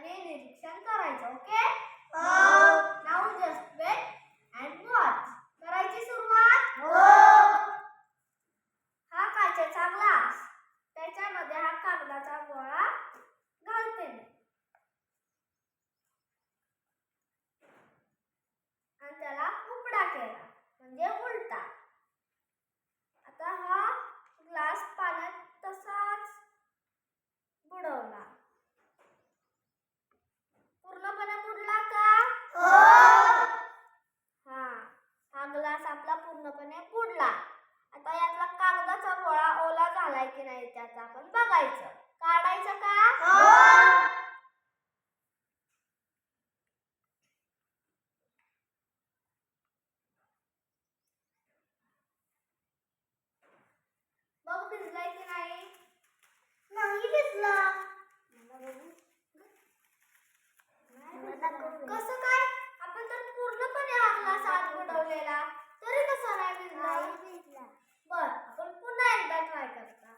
आणि निरीक्षण करायचं. Okay. Now just wait and watch. करायची सुरुवात. हा काचेचा ग्लास, त्याच्यामध्ये हा कागदाचा गोळा घालते मी आणि त्याला उपडा केला म्हणजे उलटा. आता हा ग्लास पाण्यात तसाच बुडवला. पूर्णपणे बुडला का? हा ग्लास आपला पूर्णपणे बुडला. आता यातला कागदाचा गोळा ओला झालाय की नाही त्याचं आपण बघायचं. काढायचं का? बघ भिजलाय की नाही? नाही भिजला. कसं काय? आपण तर पूर्णपणे हा ग्लास आत बुडवलेला, तरी कसं नाही भिजला? बर, आपण पुन्हा एकदा ट्राय करता.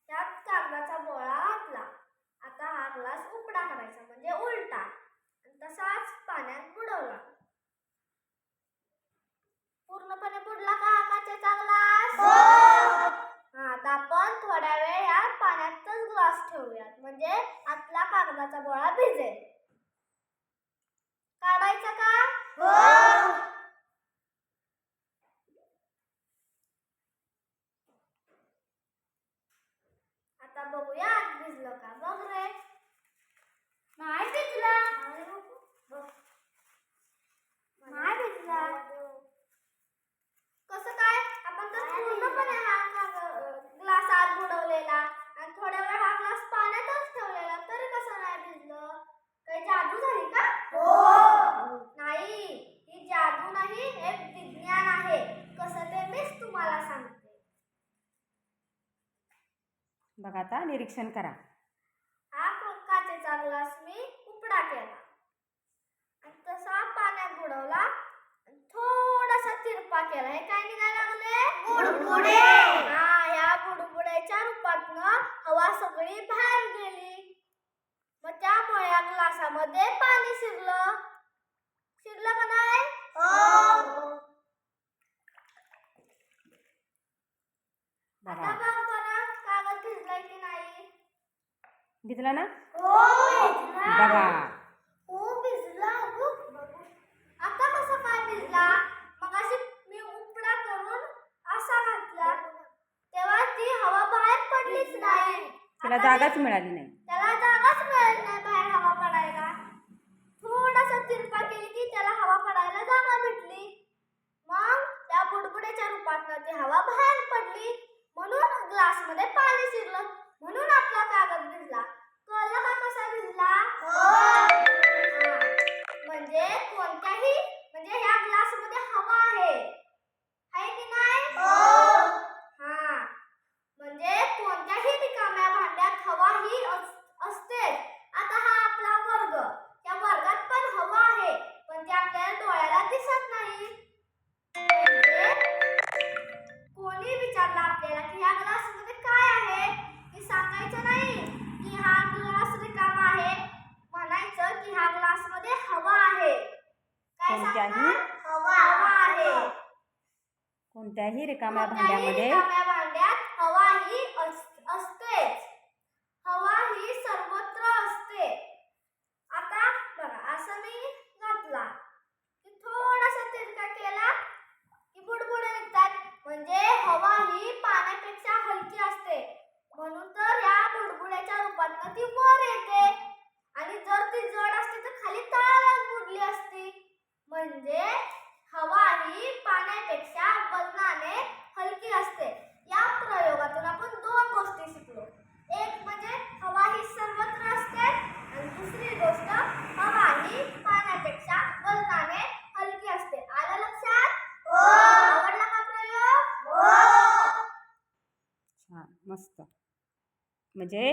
त्यात कागदाचा गोळा घातला. आता हा ग्लास उपडा करायचा म्हणजे उलटा, तसाच पाण्यात बुडवला. पूर्णपणे बुडला का हा काचेचा ग्लास? आता आपण थोड्या वेळ या पाण्यातच ग्लास ठेवूयात म्हणजे आतला कागदाचा गोळा भिजेल. काढायचा का? आता बघूया आत भिजलं का. बघ रे. नाही भिजला. नाही भिजला. कसं काय? आपण तर पूर्णपणे हा ग्लास आत बुडवलेला आणि थोड्या वेळ हा ग्लास पाण्यातच ठेवलेला, तरी कसं नाही भिजलं? काही जादू झाली का? नाही, ही जादू नाही, हे विज्ञान आहे. कसं ते मीच तुम्हाला सांगते. बघा आता निरीक्षण करा. हा काचेचा ग्लास मी उपडा केला आणि तसा पाण्यात बुडवला. थोडासा तिरपा केला. हे काय निघायला लागले? बुडबुडे. या बुडबुड्याच्या रूपातनं हवा सगळी बाहेर गेली. मग त्यामुळे या ग्लासामध्ये पाणी शिरलं. शिरलं का नाही? आता बघ बरं, कागद भिजलाय की नाही? भिजला ना? भिजला. बघा. भिजला. आता कसं काय भिजला? मगाशी मी उपडा करून असा घातला तेव्हा ती हवा बाहेर पडलीच नाही. त्याला जागाच मिळाली नाही. त्याला जागाच मिळाली नाही बाहेर हवा पडायला. थोडासा तिरपा केली की त्याला हवा पडायला जागा भेटली. मग त्या बुडबुड्याच्या रूपातनं ती हवा बाहेर पडली, म्हणून ग्लासमध्ये पाणी शिरलं, म्हणून आपला कागद भिजला. कळलं का कसा भिजला? म्हणजे ह्या ग्लासमध्ये हवा आहे की नाही? म्हणजे कोणत्याही रिकाम्या भांड्यात हवा ही असते. आता हा आपला वर्ग, त्या वर्गात पण हवा आहे, पण ती आपल्याला डोळ्याला दिसत नाही. म्हणजे कोणी विचारलं आपल्याला की ह्या ग्लासमध्ये काय आहे, की सांगायचं नाही की हा ग्लास रिकामा आहे, म्हणायचं की ह्या ग्लासमध्ये हवा आहे. काय सांगणार? हवा आहे. कोणत्याही रिकाम्या भांड्यामध्ये हवा ही असतेच. हवा ही सर्वत्र असते. आता बघा, असं मी घातला की थोडासा तिरका केला की बुडबुडे निघतात. म्हणजे हवा ही पाण्यापेक्षा हलकी असते, म्हणून तर या बुडबुड्याच्या रूपात ती वर येते. आणि जर ती जड असते तर खाली तळाला बुडली असती. म्हणजे हवा ही पाण्यापेक्षा वजनाने हलकी असते. या प्रयोगातून आपण दोन गोष्टी शिकलो. एक म्हणजे हवा ही सर्वत्र असते आणि दुसरी गोष्ट हवा ही पाण्यापेक्षा वजनाने हलकी असते. आलं लक्षात? आवडला का प्रयोग? छान, मस्त. म्हणजे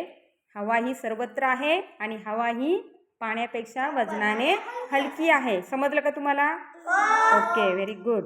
हवा ही सर्वत्र आहे आणि हवा ही पाण्यापेक्षा वजनाने हलकी आहे. समजलं का तुम्हाला? Okay, very good.